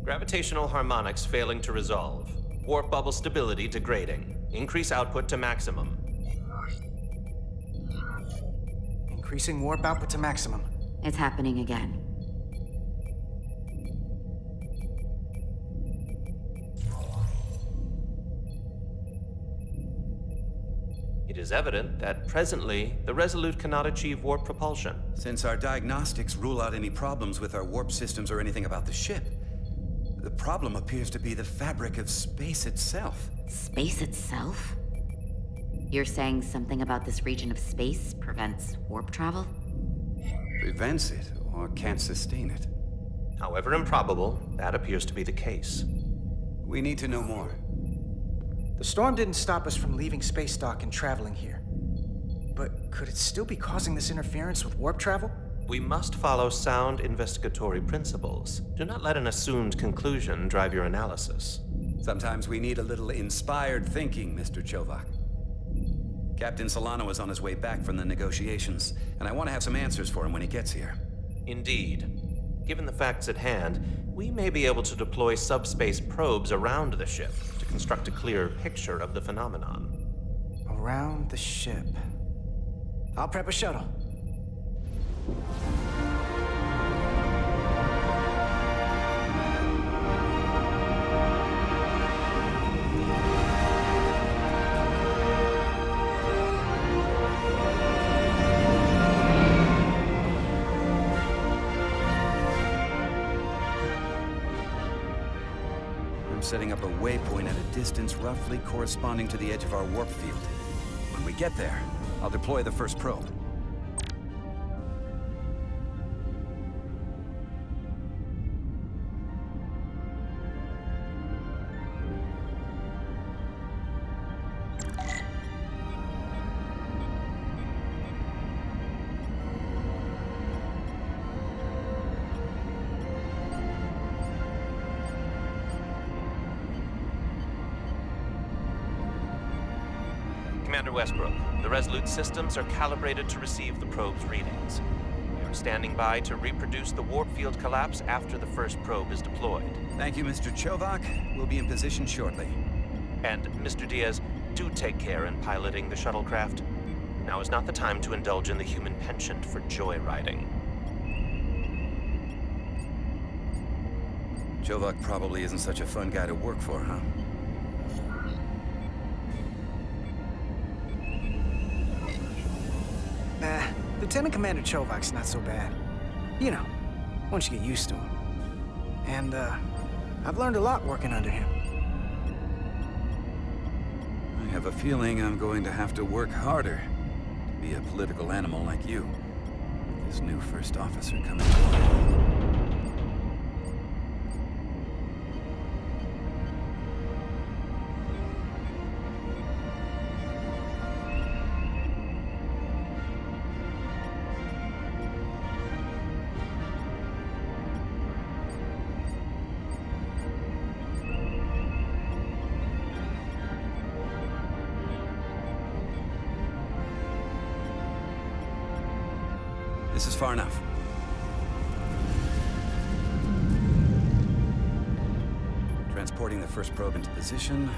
Gravitational harmonics failing to resolve. Warp bubble stability degrading. Increase output to maximum. Increasing warp output to maximum. It's happening again. It is evident that presently, the Resolute cannot achieve warp propulsion. Since our diagnostics rule out any problems with our warp systems or anything about the ship, the problem appears to be the fabric of space itself. Space itself? You're saying something about this region of space prevents warp travel? Prevents it, or can't sustain it. However improbable, that appears to be the case. We need to know more. The storm didn't stop us from leaving space dock and traveling here. But could it still be causing this interference with warp travel? We must follow sound investigatory principles. Do not let an assumed conclusion drive your analysis. Sometimes we need a little inspired thinking, Mr. Chovak. Captain Solano is on his way back from the negotiations, and I want to have some answers for him when he gets here. Indeed. Given the facts at hand, we may be able to deploy subspace probes around the ship to construct a clearer picture of the phenomenon. Around the ship. I'll prep a shuttle. I'm setting up a waypoint at a distance roughly corresponding to the edge of our warp field. When we get there, I'll deploy the first probe. Commander Westbrook, the Resolute systems are calibrated to receive the probe's readings. We are standing by to reproduce the warp field collapse after the first probe is deployed. Thank you, Mr. Chovak. We'll be in position shortly. And, Mr. Diaz, do take care in piloting the shuttlecraft. Now is not the time to indulge in the human penchant for joyriding. Chovak probably isn't such a fun guy to work for, huh? Nah, Lieutenant Commander Chovak's not so bad. You know, once you get used to him. And, I've learned a lot working under him. I have a feeling I'm going to have to work harder to be a political animal like you. With this new first officer coming along. This is far enough. Transporting the first probe into position.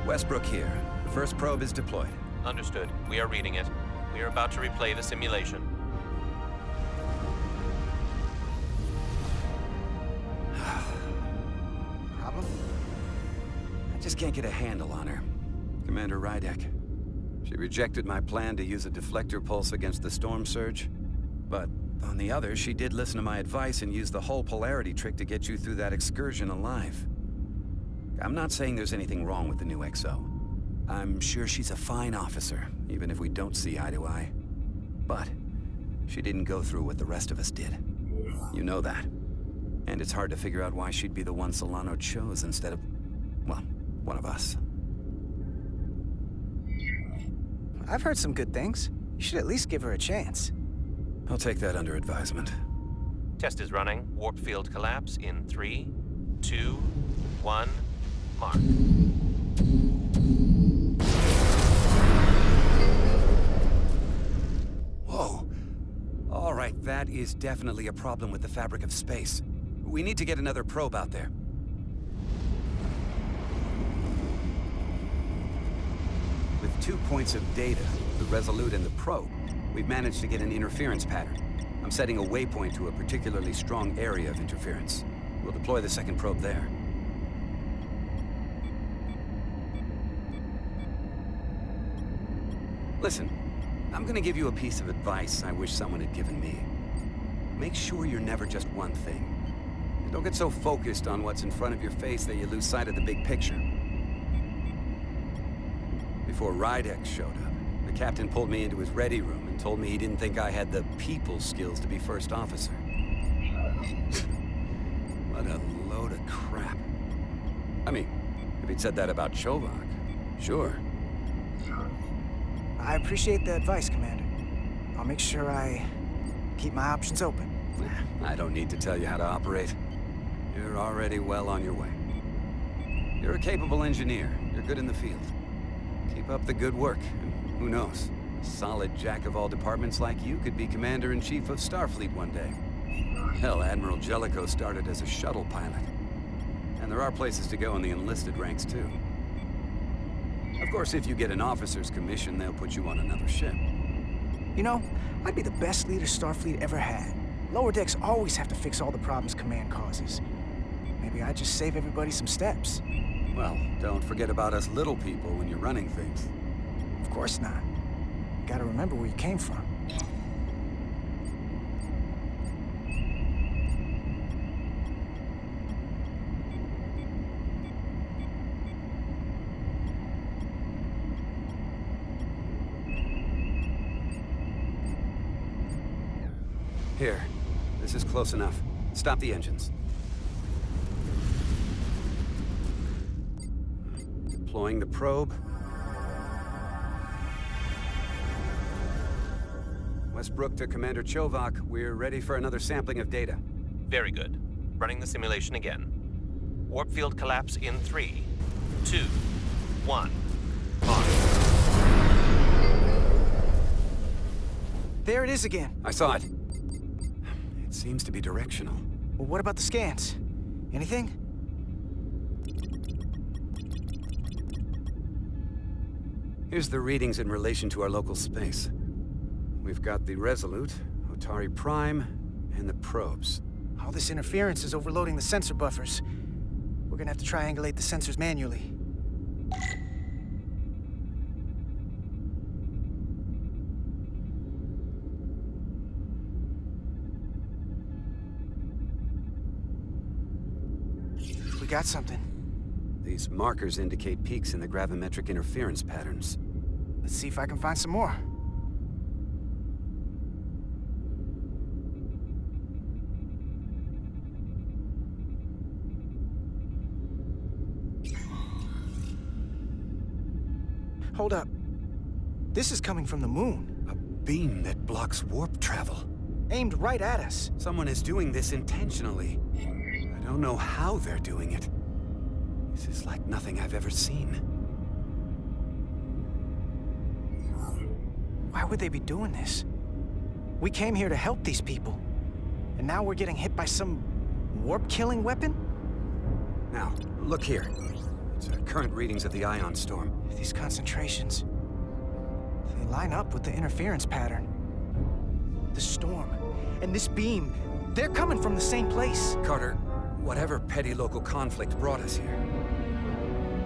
Westbrook here. The first probe is deployed. Understood. We are reading it. We are about to replay the simulation. Problem? I just can't get a handle on her. Commander Rydek. She rejected my plan to use a deflector pulse against the storm surge. But on the other, she did listen to my advice and use the whole polarity trick to get you through that excursion alive. I'm not saying there's anything wrong with the new XO. I'm sure she's a fine officer, even if we don't see eye to eye. But she didn't go through what the rest of us did. You know that. And it's hard to figure out why she'd be the one Solano chose instead of, well, one of us. I've heard some good things. You should at least give her a chance. I'll take that under advisement. Test is running. Warp field collapse in 3, 2, 1, mark. That is definitely a problem with the fabric of space. We need to get another probe out there. With 2 points of data, the Resolute and the probe, we've managed to get an interference pattern. I'm setting a waypoint to a particularly strong area of interference. We'll deploy the second probe there. Listen, I'm gonna give you a piece of advice I wish someone had given me. Make sure you're never just one thing. And don't get so focused on what's in front of your face that you lose sight of the big picture. Before Rydek showed up, the captain pulled me into his ready room and told me he didn't think I had the people skills to be first officer. What a load of crap. I mean, if he'd said that about Chovak, sure. I appreciate the advice, Commander. I'll make sure I keep my options open. I don't need to tell you how to operate. You're already well on your way. You're a capable engineer. You're good in the field. Keep up the good work, and who knows? A solid jack of all departments like you could be Commander-in-Chief of Starfleet one day. Hell, Admiral Jellicoe started as a shuttle pilot. And there are places to go in the enlisted ranks, too. Of course, if you get an officer's commission, they'll put you on another ship. You know, I'd be the best leader Starfleet ever had. Lower decks always have to fix all the problems Command causes. Maybe I'd just save everybody some steps. Well, don't forget about us little people when you're running things. Of course not. You gotta remember where you came from. Here, this is close enough. Stop the engines. Deploying the probe. Westbrook to Commander Chovak. We're ready for another sampling of data. Very good. Running the simulation again. Warp field collapse in 3, 2, 1. On. There it is again. I saw it. It seems to be directional. Well, what about the scans? Anything? Here's the readings in relation to our local space. We've got the Resolute, Otari Prime, and the probes. All this interference is overloading the sensor buffers. We're gonna have to triangulate the sensors manually. We got something. These markers indicate peaks in the gravimetric interference patterns. Let's see if I can find some more. Hold up. This is coming from the moon. A beam that blocks warp travel. Aimed right at us. Someone is doing this intentionally. I don't know how they're doing it. This is like nothing I've ever seen. Why would they be doing this? We came here to help these people. And now we're getting hit by some warp-killing weapon? Now, look here. It's current readings of the ion storm. These concentrations, they line up with the interference pattern. The storm and this beam, they're coming from the same place. Carter, whatever petty local conflict brought us here,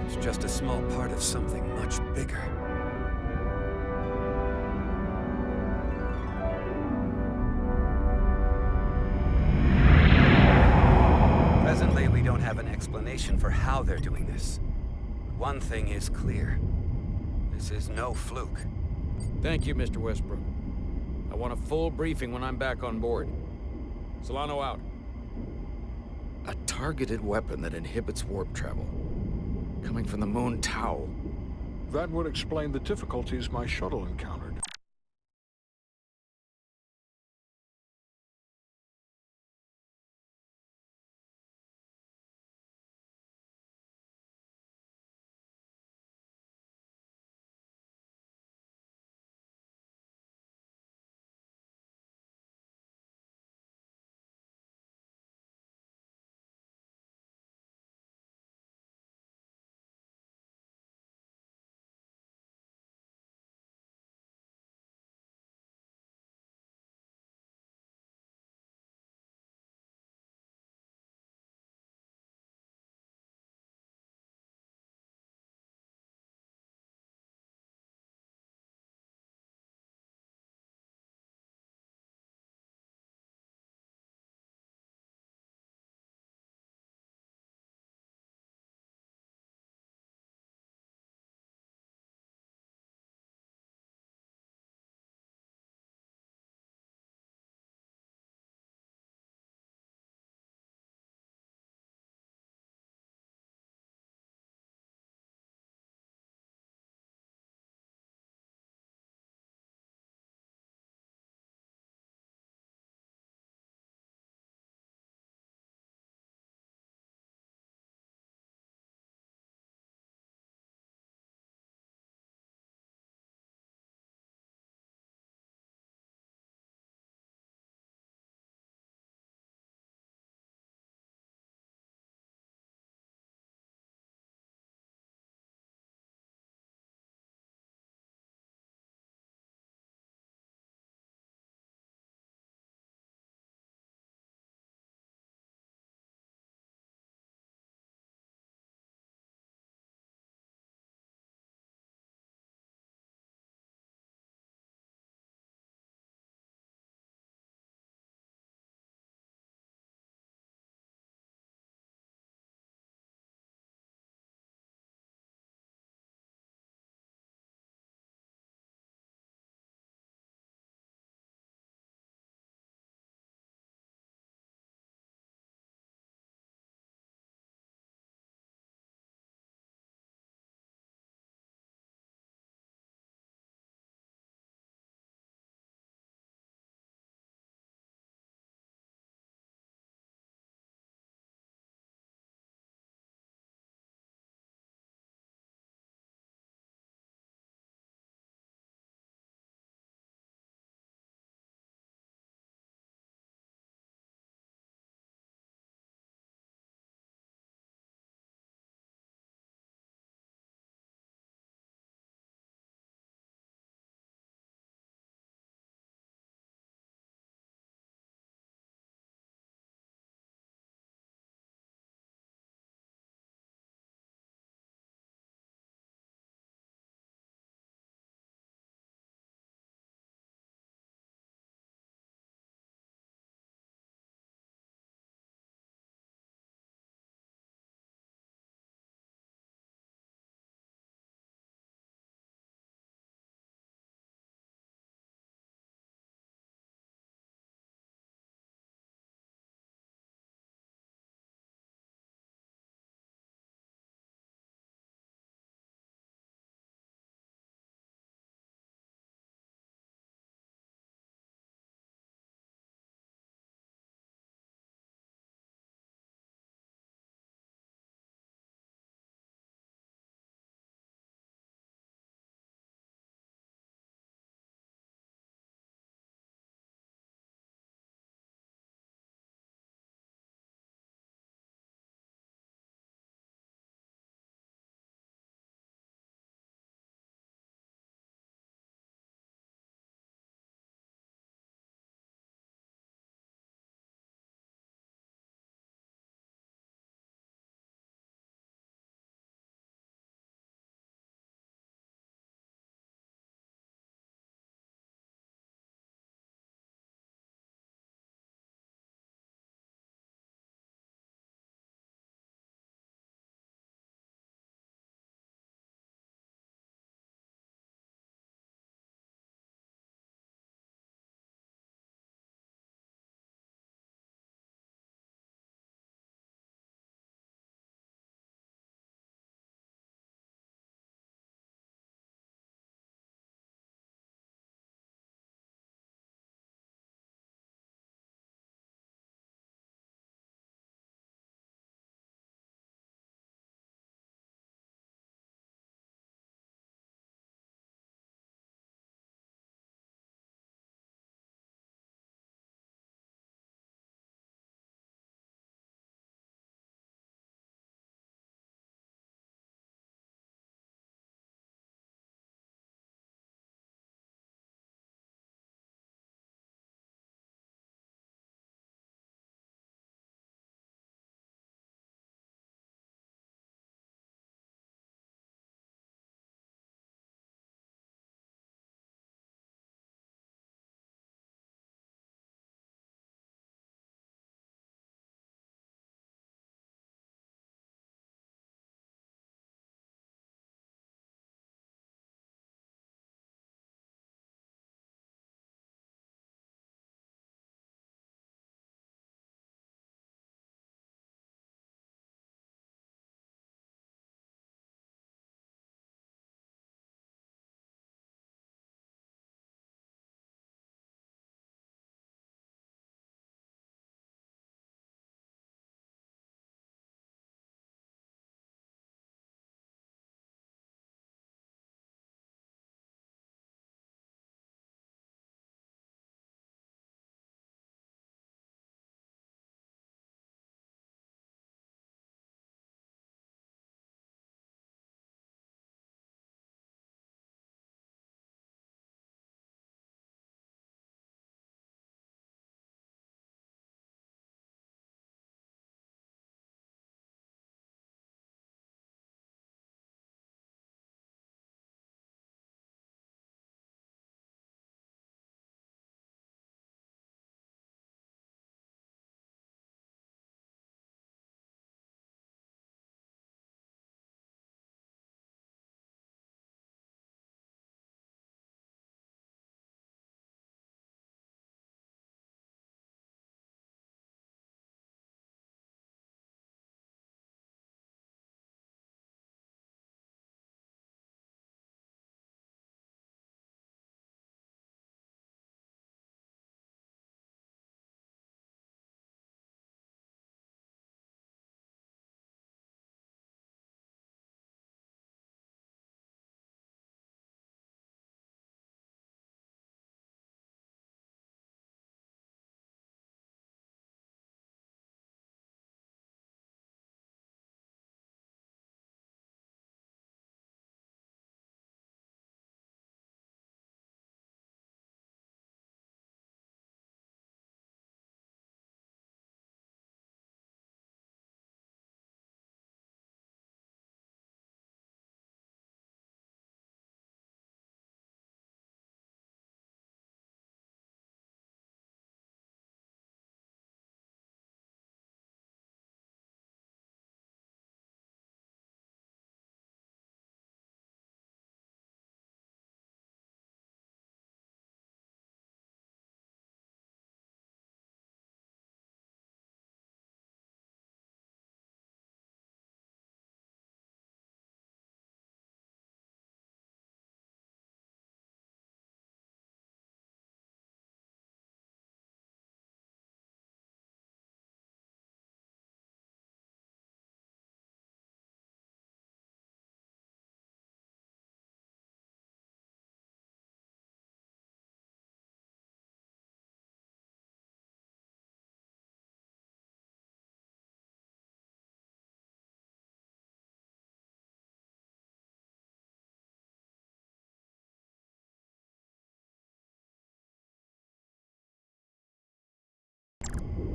it's just a small part of something much bigger. Presently, we don't have an explanation for how they're doing this. But one thing is clear. This is no fluke. Thank you, Mr. Westbrook. I want a full briefing when I'm back on board. Solano out. A targeted weapon that inhibits warp travel. Coming from the moon Tau. That would explain the difficulties my shuttle encountered.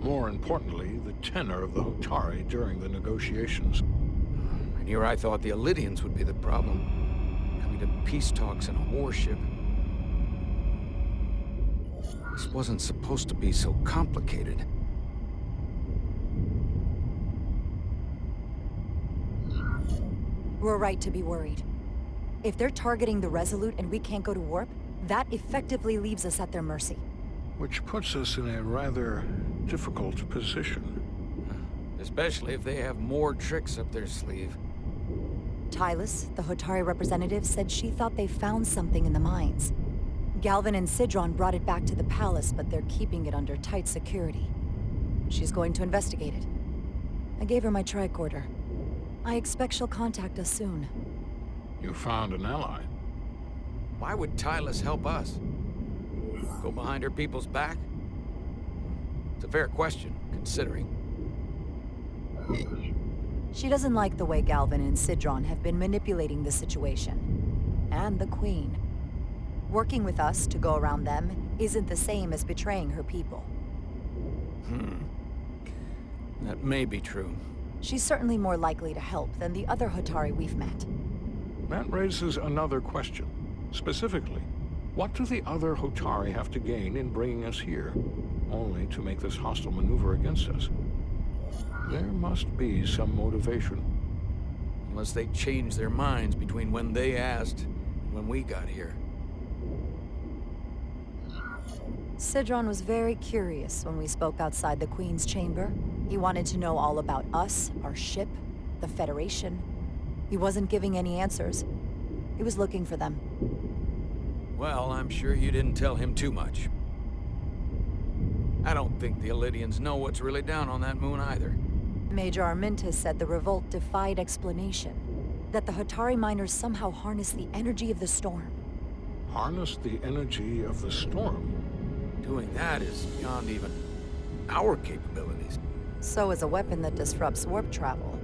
More importantly, the tenor of the Hotari during the negotiations. And here I thought the Elydians would be the problem. Coming to peace talks in a warship. This wasn't supposed to be so complicated. We're right to be worried. If they're targeting the Resolute and we can't go to warp, that effectively leaves us at their mercy. Which puts us in a rather difficult position. Especially if they have more tricks up their sleeve. Tylus, the Hotari representative, said she thought they found something in the mines. Galvin and Sidron brought it back to the palace, but they're keeping it under tight security. She's going to investigate it. I gave her my tricorder. I expect she'll contact us soon. You found an ally. Why would Tylus help us? Go behind her people's back? It's a fair question, considering. She doesn't like the way Galvin and Sidron have been manipulating the situation. And the Queen. Working with us to go around them isn't the same as betraying her people. That may be true. She's certainly more likely to help than the other Hotari we've met. That raises another question. Specifically, what do the other Hotari have to gain in bringing us here, only to make this hostile maneuver against us? There must be some motivation. Unless they changed their minds between when they asked and when we got here. Sidron was very curious when we spoke outside the Queen's chamber. He wanted to know all about us, our ship, the Federation. He wasn't giving any answers. He was looking for them. Well, I'm sure you didn't tell him too much. I don't think the Elydians know what's really down on that moon either. Major Armintas said the revolt defied explanation. That the Hotari miners somehow harness the energy of the storm. Harness the energy of the storm? Doing that is beyond even our capabilities. So is a weapon that disrupts warp travel.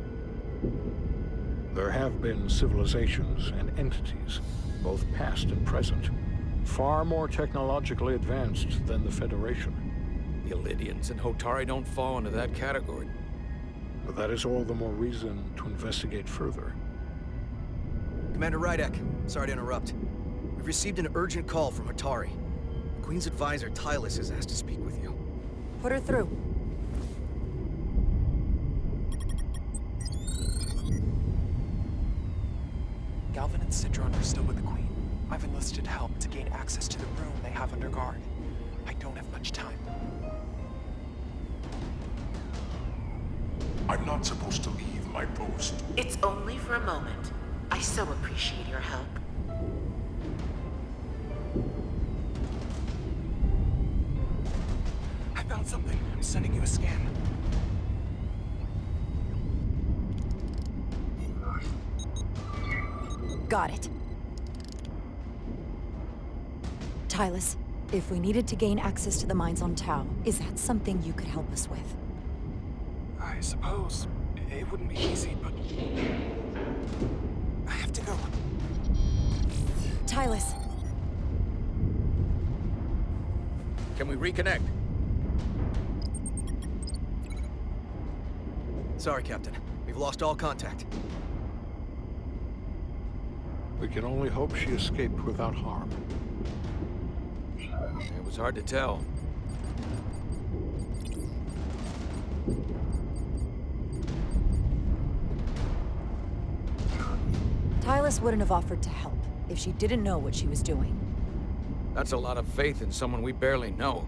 There have been civilizations and entities, both past and present, far more technologically advanced than the Federation. The Elydians and Hotari don't fall into that category. But that is all the more reason to investigate further. Commander Rydek, sorry to interrupt. We've received an urgent call from Hotari. The Queen's advisor, Tylus, has asked to speak with you. Put her through. Galvin and Sidron are still with the Queen. I've enlisted help to gain access to the room they have under guard. I don't have much time. I'm not supposed to leave my post. It's only for a moment. I so appreciate your help. I found something. I'm sending you a scan. Got it. Tylus, if we needed to gain access to the mines on Tau, is that something you could help us with? I suppose it wouldn't be easy, but I have to go. Tylus. Can we reconnect? Sorry, Captain. We've lost all contact. We can only hope she escaped without harm. It was hard to tell. Tylus wouldn't have offered to help if she didn't know what she was doing. That's a lot of faith in someone we barely know.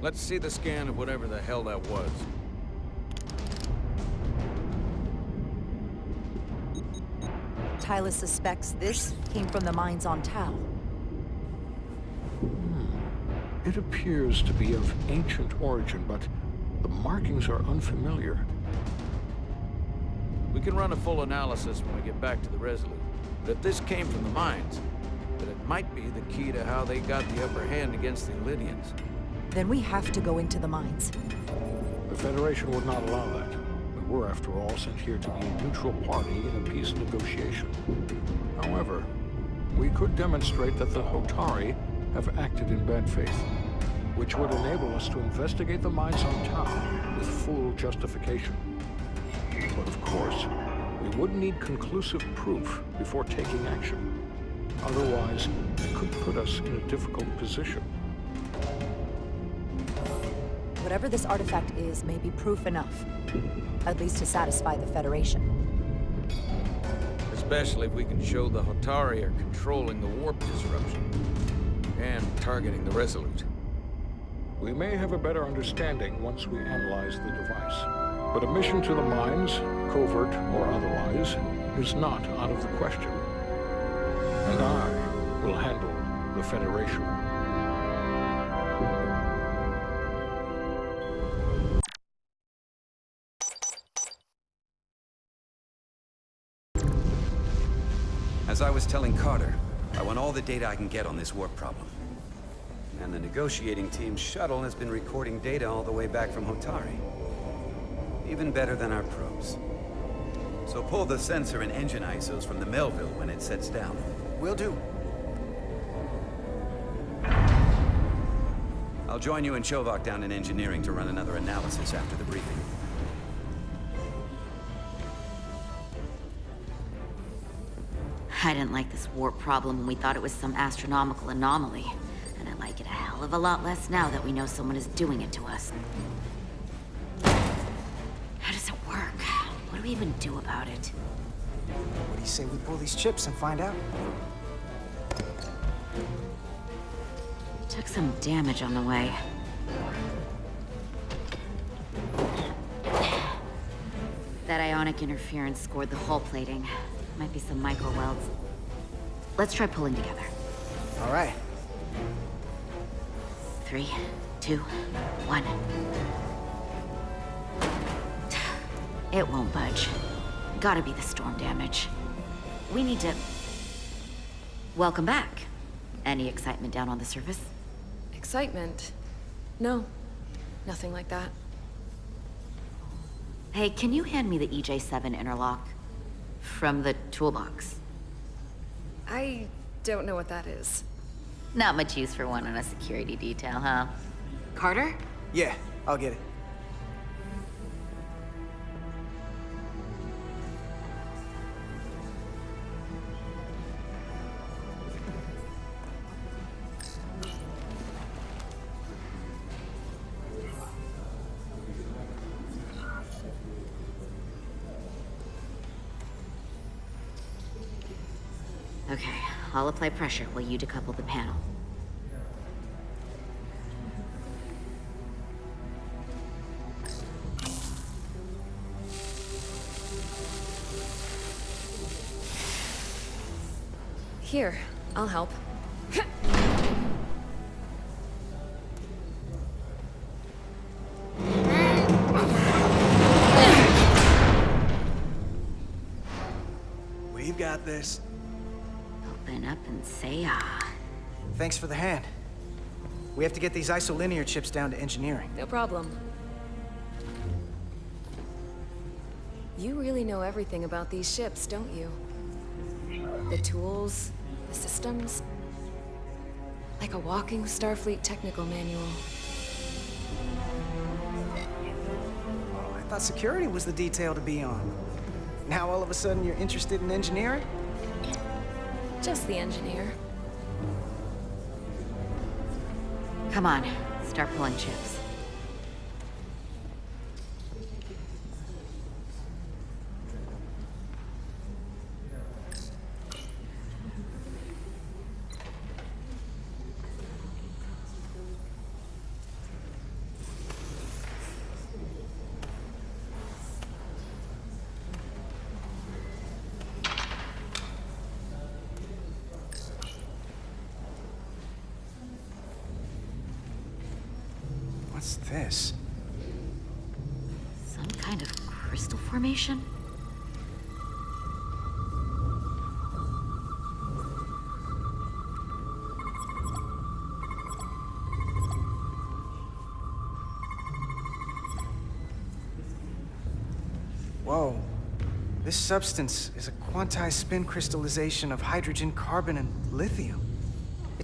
Let's see the scan of whatever the hell that was. Tylus suspects this came from the mines on Tau. It appears to be of ancient origin, but the markings are unfamiliar. We can run a full analysis when we get back to the Resolute. But if this came from the mines, then it might be the key to how they got the upper hand against the Elydians. Then we have to go into the mines. The Federation would not allow that. We were, after all, sent here to be a neutral party in a peace negotiation. However, we could demonstrate that the Hotari have acted in bad faith. which would enable us to investigate the mines on town with full justification. But of course, we would need conclusive proof before taking action. Otherwise, it could put us in a difficult position. Whatever this artifact is may be proof enough. At least to satisfy the Federation. Especially if we can show the Hotari are controlling the warp disruption and targeting the Resolute. We may have a better understanding once we analyze the device. But a mission to the mines, covert or otherwise, is not out of the question. And I will handle the Federation. As I was telling Carter, I want all the data I can get on this warp problem. And the negotiating team's shuttle has been recording data all the way back from Hotari. Even better than our probes. So pull the sensor and engine ISOs from the Melville when it sets down. Will do. I'll join you and Shovak down in engineering to run another analysis after the briefing. I didn't like this warp problem when we thought it was some astronomical anomaly. And I like it a hell of a lot less now that we know someone is doing it to us. How does it work? What do we even do about it? What do you say we pull these chips and find out? Took some damage on the way. That ionic interference scored the hull plating. Might be some micro welds. Let's try pulling together. All right. 3, 2, 1. It won't budge. Gotta be the storm damage. We need to... Welcome back. Any excitement down on the surface? Excitement? No. Nothing like that. Hey, can you hand me the EJ7 interlock? From the toolbox. I don't know what that is. Not much use for one on a security detail, huh? Carter? Yeah, I'll get it. Okay, I'll apply pressure while you decouple the panel. Here, I'll help. We've got this. Open up and say ah. Thanks for the hand. We have to get these isolinear chips down to engineering. No problem. You really know everything about these ships, don't you? The tools, the systems. Like a walking Starfleet technical manual. I thought security was the detail to be on. Now all of a sudden you're interested in engineering? Just the engineer. Come on, start pulling chips. What's this? Some kind of crystal formation? Whoa. This substance is a quantized spin crystallization of hydrogen, carbon, and lithium.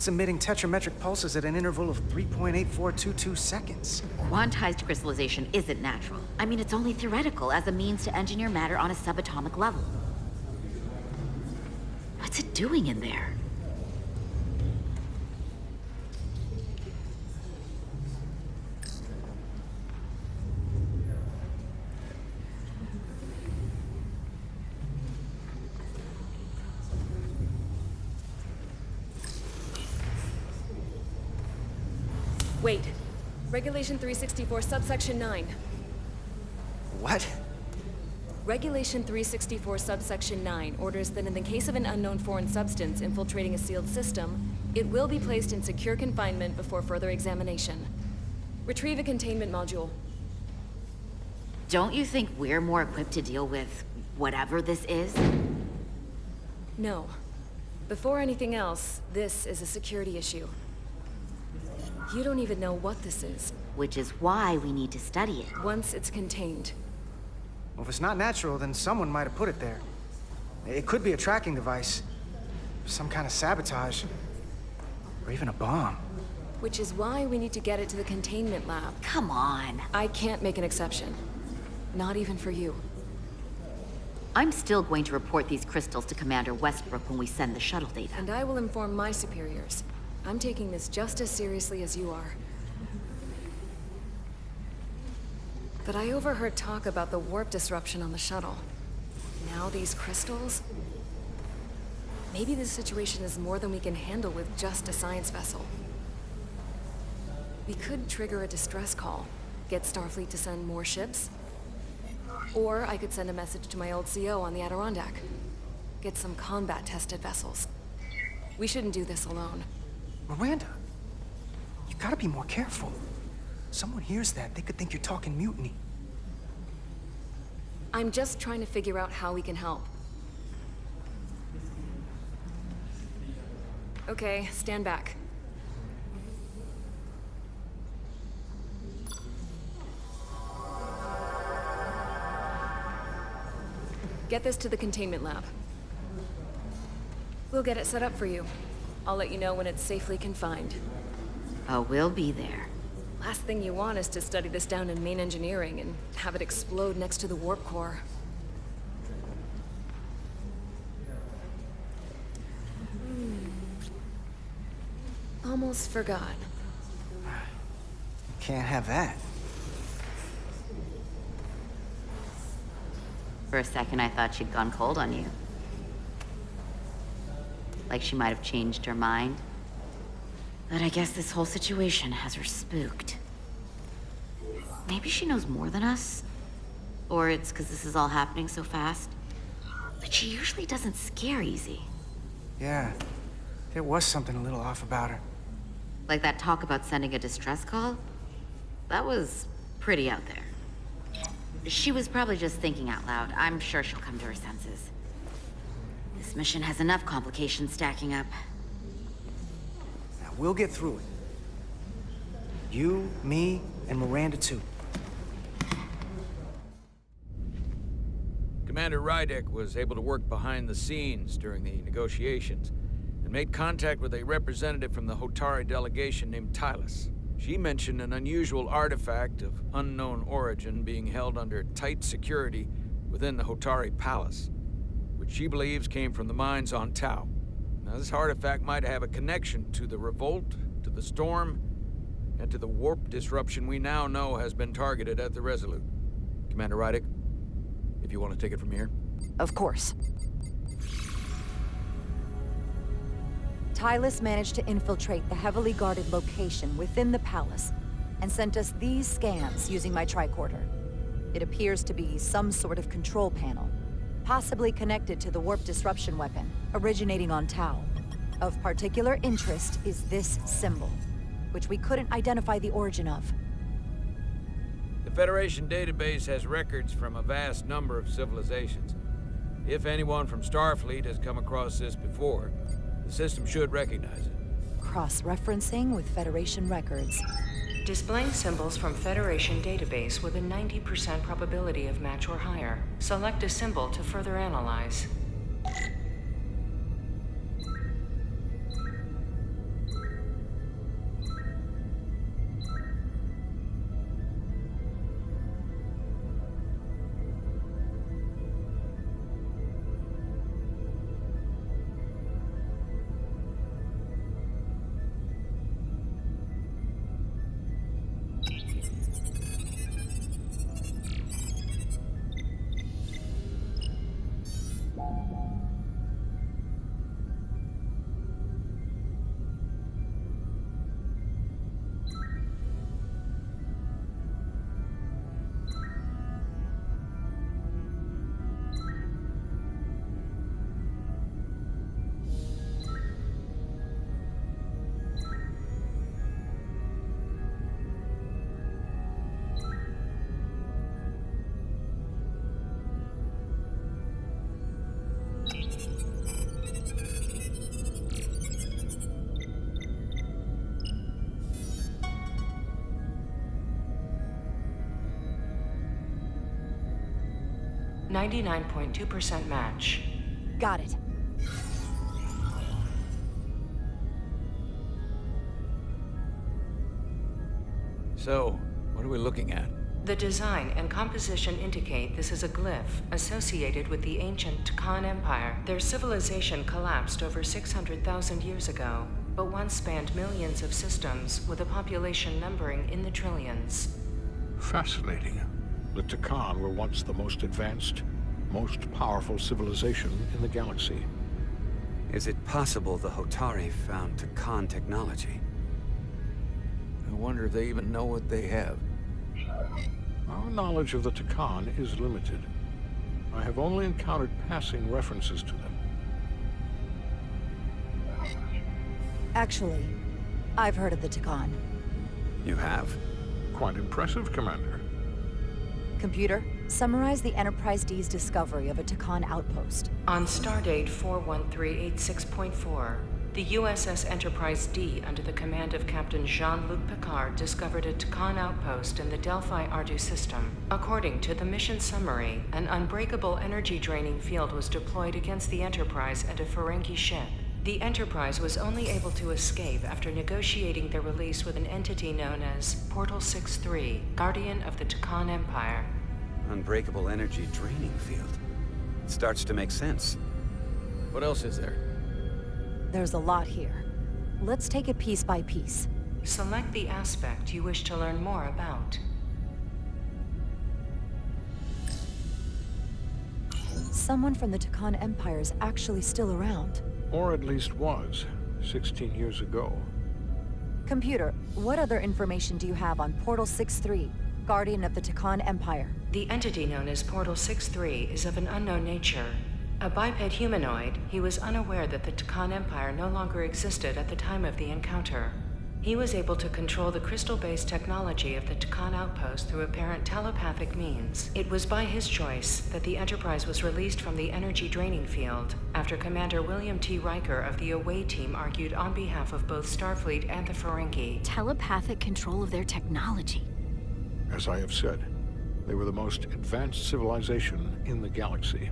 It's emitting tetrametric pulses at an interval of 3.8422 seconds. Quantized crystallization isn't natural. I mean, it's only theoretical as a means to engineer matter on a subatomic level. What's it doing in there? Wait. Regulation 364, subsection 9. What? Regulation 364, subsection 9 orders that in the case of an unknown foreign substance infiltrating a sealed system, it will be placed in secure confinement before further examination. Retrieve a containment module. Don't you think we're more equipped to deal with whatever this is? No. Before anything else, this is a security issue. You don't even know what this is. Which is why we need to study it. Once it's contained. Well, if it's not natural, then someone might have put it there. It could be a tracking device, some kind of sabotage, or even a bomb. Which is why we need to get it to the containment lab. Come on. I can't make an exception. Not even for you. I'm still going to report these crystals to Commander Westbrook when we send the shuttle data. And I will inform my superiors. I'm taking this just as seriously as you are. But I overheard talk about the warp disruption on the shuttle. Now these crystals? Maybe this situation is more than we can handle with just a science vessel. We could trigger a distress call, get Starfleet to send more ships. Or I could send a message to my old CO on the Adirondack. Get some combat-tested vessels. We shouldn't do this alone. Miranda, you gotta be more careful. Someone hears that, they could think you're talking mutiny. I'm just trying to figure out how we can help. Okay, stand back. Get this to the containment lab. We'll get it set up for you. I'll let you know when it's safely confined. Oh, we'll be there. Last thing you want is to study this down in main engineering and have it explode next to the warp core. Almost forgot. Can't have that. For a second, I thought she'd gone cold on you. Like she might have changed her mind. But I guess this whole situation has her spooked. Maybe she knows more than us? Or it's because this is all happening so fast? But she usually doesn't scare easy. Yeah, there was something a little off about her. Like that talk about sending a distress call? That was pretty out there. She was probably just thinking out loud. I'm sure she'll come to her senses. This mission has enough complications stacking up. Now, we'll get through it. You, me, and Miranda too. Commander Rydek was able to work behind the scenes during the negotiations and made contact with a representative from the Hotari delegation named Tylus. She mentioned an unusual artifact of unknown origin being held under tight security within the Hotari Palace, which she believes came from the mines on Tau. Now, this artifact might have a connection to the revolt, to the storm, and to the warp disruption we now know has been targeted at the Resolute. Commander Rydek, if you want to take it from here. Of course. Tylus managed to infiltrate the heavily guarded location within the palace and sent us these scans using my tricorder. It appears to be some sort of control panel, possibly connected to the warp disruption weapon originating on Tau. Of particular interest is this symbol, which we couldn't identify the origin of. The Federation database has records from a vast number of civilizations. If anyone from Starfleet has come across this before, the system should recognize it. Cross-referencing with Federation records. Displaying symbols from Federation database with a 90% probability of match or higher. Select a symbol to further analyze. 99.2% match. Got it. So, what are we looking at? The design and composition indicate this is a glyph associated with the ancient Tkon Empire. Their civilization collapsed over 600,000 years ago, but once spanned millions of systems with a population numbering in the trillions. Fascinating. The Tkon were once the most advanced, most powerful civilization in the galaxy. Is it possible the Hotari found Tkon technology? I wonder if they even know what they have. Our knowledge of the Tkon is limited. I have only encountered passing references to them. Actually, I've heard of the Tkon. You have? Quite impressive, Commander. Computer, summarize the Enterprise D's discovery of a Tkon outpost. On Stardate 41386.4, the USS Enterprise D, under the command of Captain Jean-Luc Picard, discovered a Tkon outpost in the Delphi Ardu system. According to the mission summary, an unbreakable energy-draining field was deployed against the Enterprise and a Ferengi ship. The Enterprise was only able to escape after negotiating their release with an entity known as Portal 6-3, Guardian of the Tkon Empire. Unbreakable energy draining field. It starts to make sense. What else is there? There's a lot here. Let's take it piece by piece. Select the aspect you wish to learn more about. Someone from the Tkon Empire is actually still around. Or at least was, 16 years ago. Computer, what other information do you have on Portal 6-3, Guardian of the Tkon Empire? The entity known as Portal 6-3 is of an unknown nature. A biped humanoid, he was unaware that the Tkon Empire no longer existed at the time of the encounter. He was able to control the crystal-based technology of the Tkon outpost through apparent telepathic means. It was by his choice that the Enterprise was released from the energy draining field after Commander William T. Riker of the Away Team argued on behalf of both Starfleet and the Ferengi. Telepathic control of their technology. As I have said, they were the most advanced civilization in the galaxy.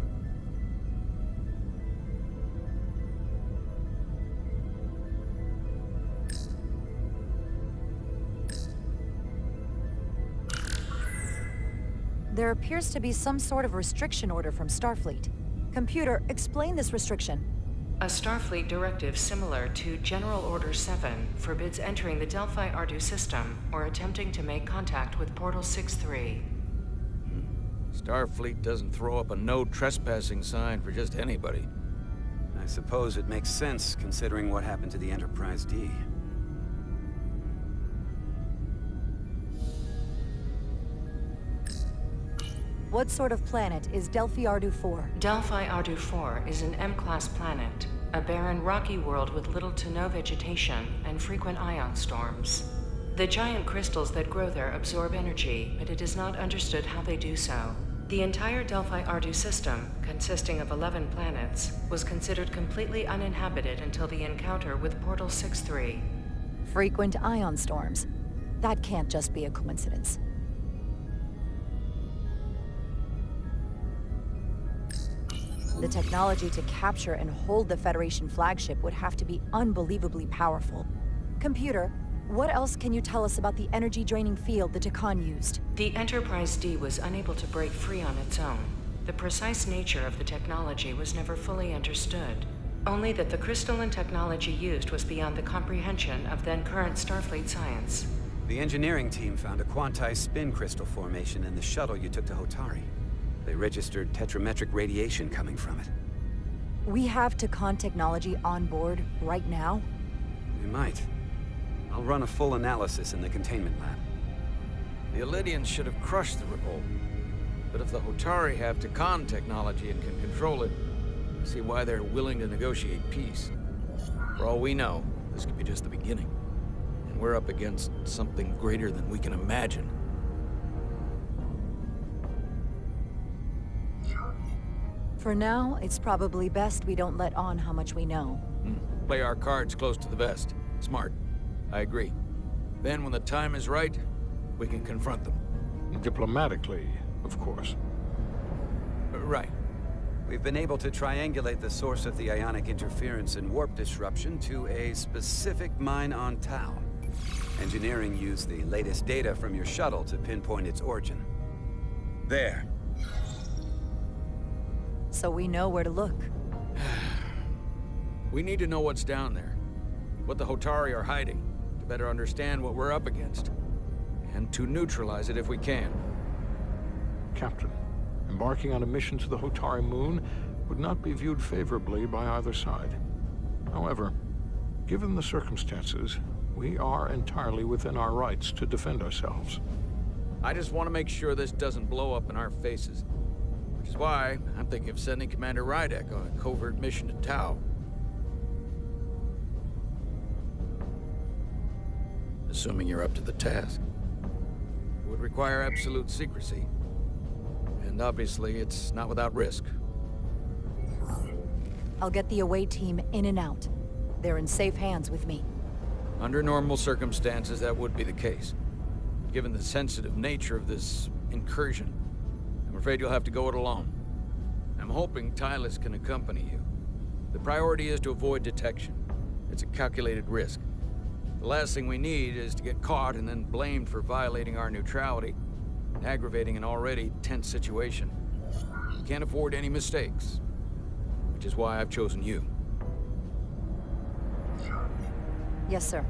There appears to be some sort of restriction order from Starfleet. Computer, explain this restriction. A Starfleet directive similar to General Order 7 forbids entering the Delphi Ardu system or attempting to make contact with Portal 6-3. Starfleet doesn't throw up a no trespassing sign for just anybody. I suppose it makes sense considering what happened to the Enterprise D. What sort of planet is Delphi Ardu 4? Delphi Ardu 4 is an M-class planet, a barren rocky world with little to no vegetation and frequent ion storms. The giant crystals that grow there absorb energy, but it is not understood how they do so. The entire Delphi Ardu system, consisting of 11 planets, was considered completely uninhabited until the encounter with Portal 6-3. Frequent ion storms. That can't just be a coincidence. The technology to capture and hold the Federation flagship would have to be unbelievably powerful. Computer, what else can you tell us about the energy-draining field the Tkon used? The Enterprise D was unable to break free on its own. The precise nature of the technology was never fully understood. Only that the crystalline technology used was beyond the comprehension of then-current Starfleet science. The engineering team found a quantized spin crystal formation in the shuttle you took to Hotari. They registered tetrametric radiation coming from it. We have Tkon technology on board right now? We might. I'll run a full analysis in the containment lab. The Elydians should have crushed the revolt. But if the Hotari have Tkon technology and can control it, I see why they're willing to negotiate peace. For all we know, this could be just the beginning. And we're up against something greater than we can imagine. For now, it's probably best we don't let on how much we know. Play our cards close to the vest. Smart. I agree. Then, when the time is right, we can confront them. Diplomatically, of course. Right. We've been able to triangulate the source of the ionic interference and warp disruption to a specific mine on Tau. Engineering used the latest data from your shuttle to pinpoint its origin. There. So we know where to look. We need to know what's down there. What the Hotari are hiding, to better understand what we're up against. And to neutralize it if we can. Captain, embarking on a mission to the Hotari moon would not be viewed favorably by either side. However, given the circumstances, we are entirely within our rights to defend ourselves. I just want to make sure this doesn't blow up in our faces. Which is why I'm thinking of sending Commander Rydek on a covert mission to Tau. Assuming you're up to the task. It would require absolute secrecy. And obviously, it's not without risk. I'll get the away team in and out. They're in safe hands with me. Under normal circumstances, that would be the case. Given the sensitive nature of this incursion, I'm afraid you'll have to go it alone. I'm hoping Tylus can accompany you. The priority is to avoid detection. It's a calculated risk. The last thing we need is to get caught and then blamed for violating our neutrality, and aggravating an already tense situation. We can't afford any mistakes, which is why I've chosen you. Yes, sir.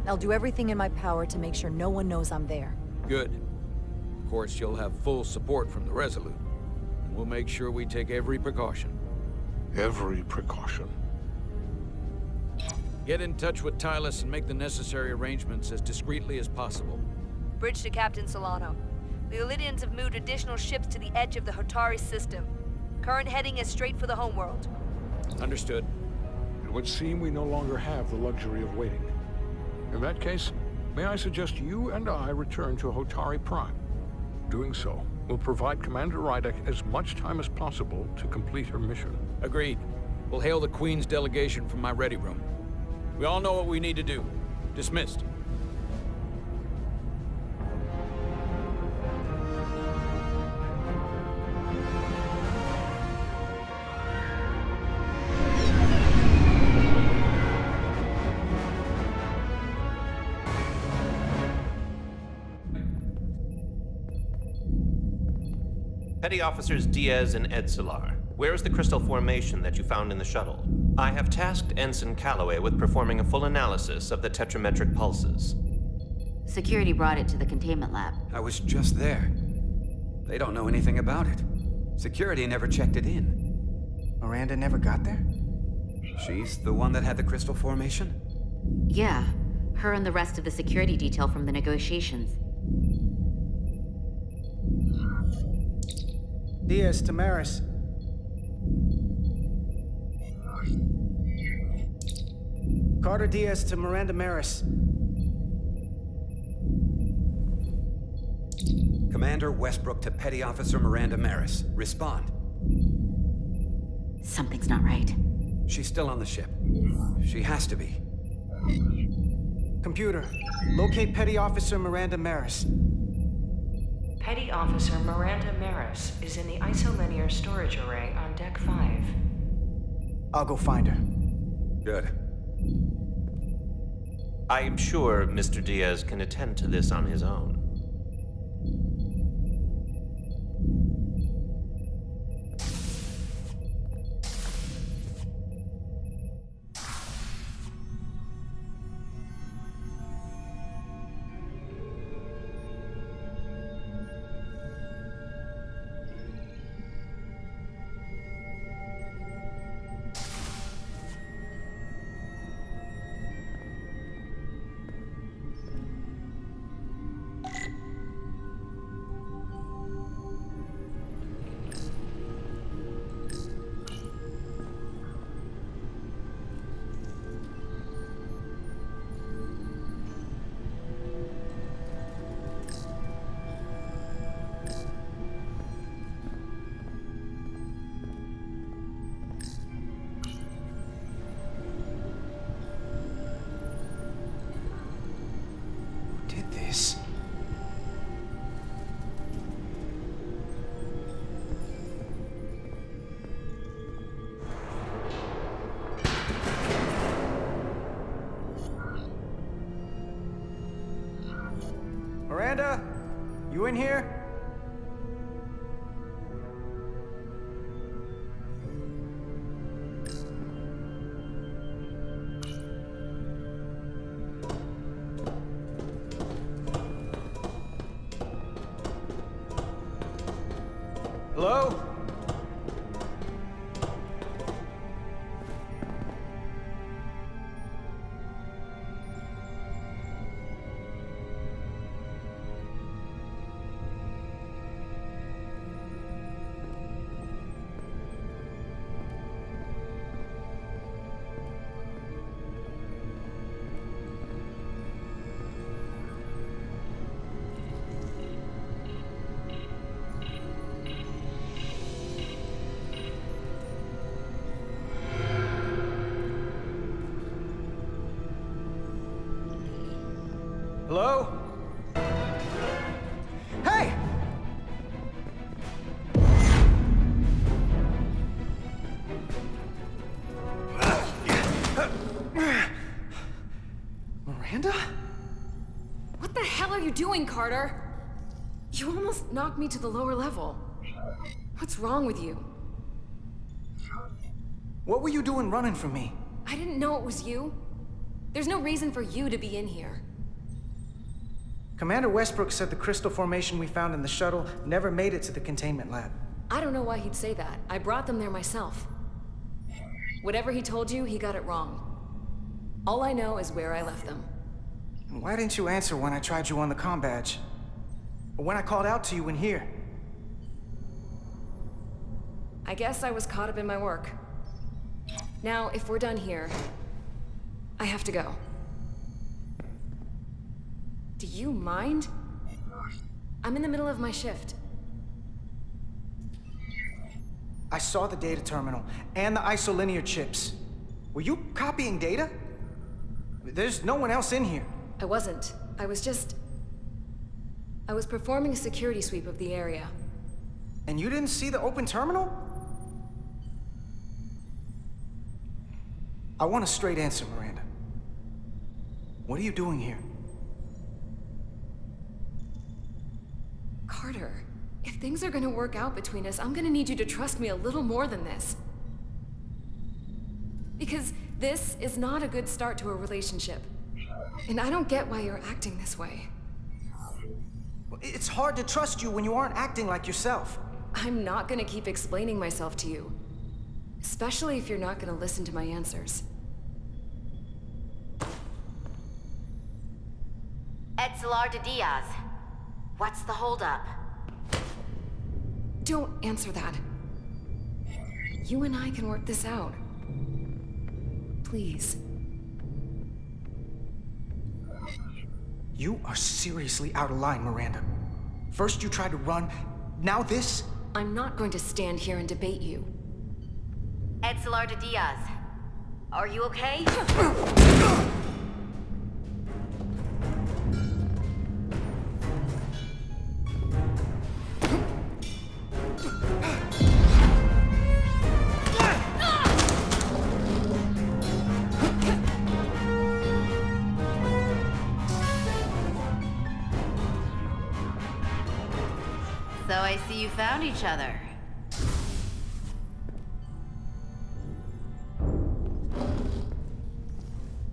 I'll do everything in my power to make sure no one knows I'm there. Good. Of course, you'll have full support from the Resolute, and we'll make sure we take every precaution. Every precaution. Get in touch with Tylus and make the necessary arrangements as discreetly as possible. Bridge to Captain Solano. The Illidians have moved additional ships to the edge of the Hotari system. Current heading is straight for the homeworld. Understood. It would seem we no longer have the luxury of waiting. In that case, may I suggest you and I return to Hotari Prime. Doing so will provide Commander Rydek as much time as possible to complete her mission. Agreed. We'll hail the Queen's delegation from my ready room. We all know what we need to do. Dismissed. Petty Officers Diaz and Edsolar, where is the crystal formation that you found in the shuttle? I have tasked Ensign Calloway with performing a full analysis of the tetrametric pulses. Security brought it to the containment lab. I was just there. They don't know anything about it. Security never checked it in. Miranda never got there? She's the one that had the crystal formation? Yeah, her and the rest of the security detail from the negotiations. Diaz, Tamaris. Carter Diaz to Miranda Maris. Commander Westbrook to Petty Officer Miranda Maris. Respond. Something's not right. She's still on the ship. She has to be. Computer, locate Petty Officer Miranda Maris. Petty Officer Miranda Maris is in the isolinear storage array on Deck 5. I'll go find her. Good. I am sure Mr. Diaz can attend to this on his own. Miranda? You in here? Hello? Hello? Hey! Miranda? What the hell are you doing, Carter? You almost knocked me to the lower level. What's wrong with you? What were you doing running from me? I didn't know it was you. There's no reason for you to be in here. Commander Westbrook said the crystal formation we found in the shuttle never made it to the containment lab. I don't know why he'd say that. I brought them there myself. Whatever he told you, he got it wrong. All I know is where I left them. Why didn't you answer when I tried you on the comm badge? Or when I called out to you in here? I guess I was caught up in my work. Now, if we're done here, I have to go. Do you mind? I'm in the middle of my shift. I saw the data terminal and the isolinear chips. Were you copying data? There's no one else in here. I wasn't. I was performing a security sweep of the area. And you didn't see the open terminal? I want a straight answer, Miranda. What are you doing here? Carter, if things are gonna work out between us, I'm gonna need you to trust me a little more than this. Because this is not a good start to a relationship. And I don't get why you're acting this way. It's hard to trust you when you aren't acting like yourself. I'm not gonna keep explaining myself to you. Especially if you're not gonna listen to my answers. Etzelar de Diaz. What's the holdup? Don't answer that. You and I can work this out. Please. You are seriously out of line, Miranda. First you tried to run, now this? I'm not going to stand here and debate you. Etzelar de Diaz. Are you okay? So I see you found each other.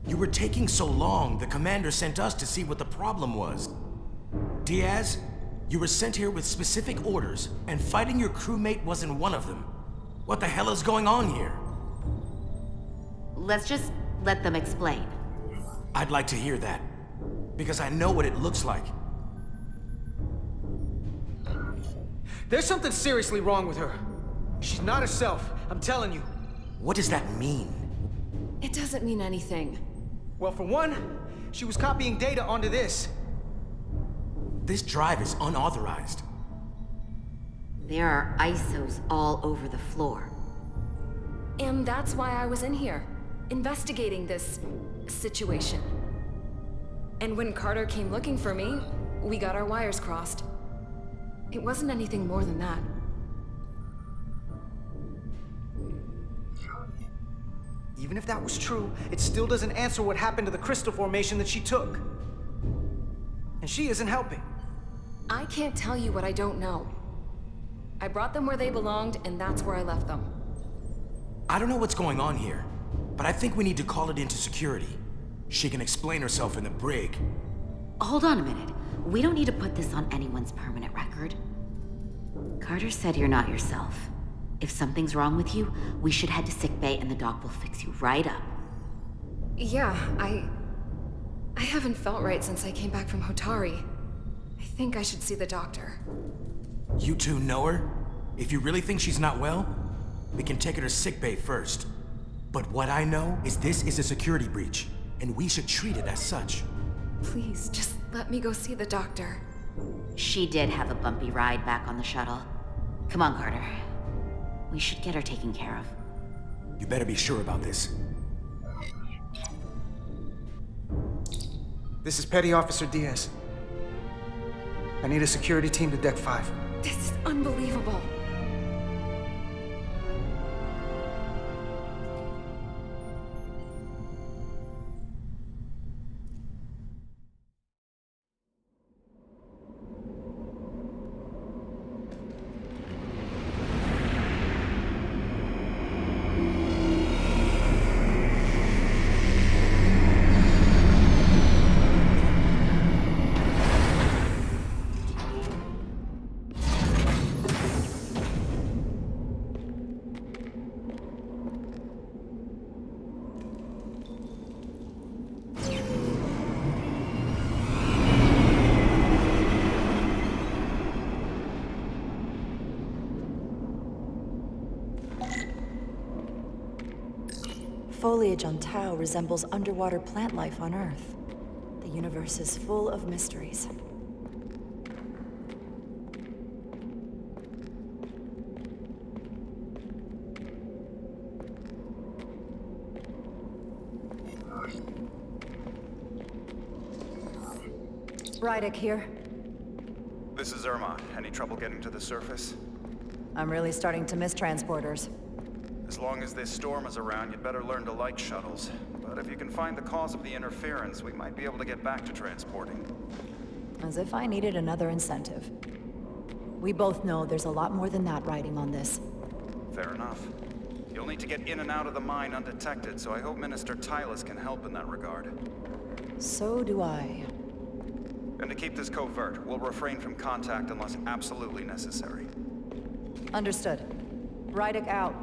You were taking so long, the commander sent us to see what the problem was. Diaz, you were sent here with specific orders, and fighting your crewmate wasn't one of them. What the hell is going on here? Let's just let them explain. I'd like to hear that, because I know what it looks like. There's something seriously wrong with her. She's not herself, I'm telling you. What does that mean? It doesn't mean anything. Well, for one, she was copying data onto this. This drive is unauthorized. There are ISOs all over the floor. And that's why I was in here, investigating this situation. And when Carter came looking for me, we got our wires crossed. It wasn't anything more than that. Even if that was true, it still doesn't answer what happened to the crystal formation that she took. And she isn't helping. I can't tell you what I don't know. I brought them where they belonged, and that's where I left them. I don't know what's going on here, but I think we need to call it into security. She can explain herself in the brig. Hold on a minute. We don't need to put this on anyone's permanent record. Carter said you're not yourself. If something's wrong with you, we should head to sickbay and the doc will fix you right up. Yeah, I haven't felt right since I came back from Hotari. I think I should see the doctor. You two know her? If you really think she's not well, we can take her to sickbay first. But what I know is this is a security breach, and we should treat it as such. Please, just let me go see the doctor. She did have a bumpy ride back on the shuttle. Come on, Carter. We should get her taken care of. You better be sure about this. This is Petty Officer Diaz. I need a security team to Deck 5. This is unbelievable. Foliage on Tau resembles underwater plant life on Earth. The universe is full of mysteries. Rydek here. This is Irma. Any trouble getting to the surface? I'm really starting to miss transporters. As long as this storm is around, you'd better learn to like shuttles. But if you can find the cause of the interference, we might be able to get back to transporting. As if I needed another incentive. We both know there's a lot more than that riding on this. Fair enough. You'll need to get in and out of the mine undetected, so I hope Minister Tylus can help in that regard. So do I. And to keep this covert, we'll refrain from contact unless absolutely necessary. Understood. Rydek out.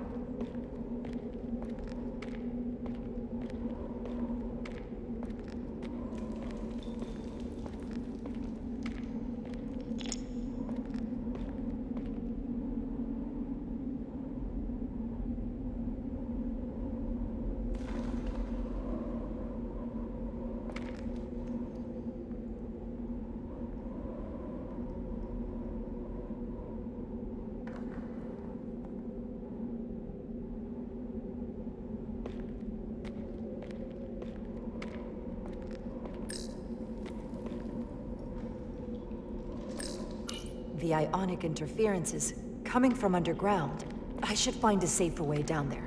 The ionic interference is coming from underground. I should find a safer way down there.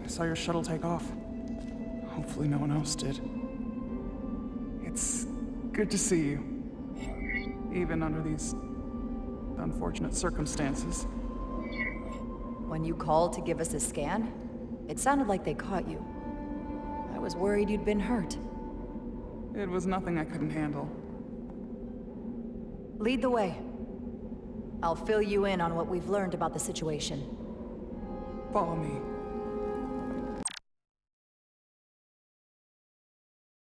I saw your shuttle take off. Hopefully no one else did. It's good to see you. Even under these unfortunate circumstances. When you called to give us a scan, it sounded like they caught you. I was worried you'd been hurt. It was nothing I couldn't handle. Lead the way. I'll fill you in on what we've learned about the situation. Follow me.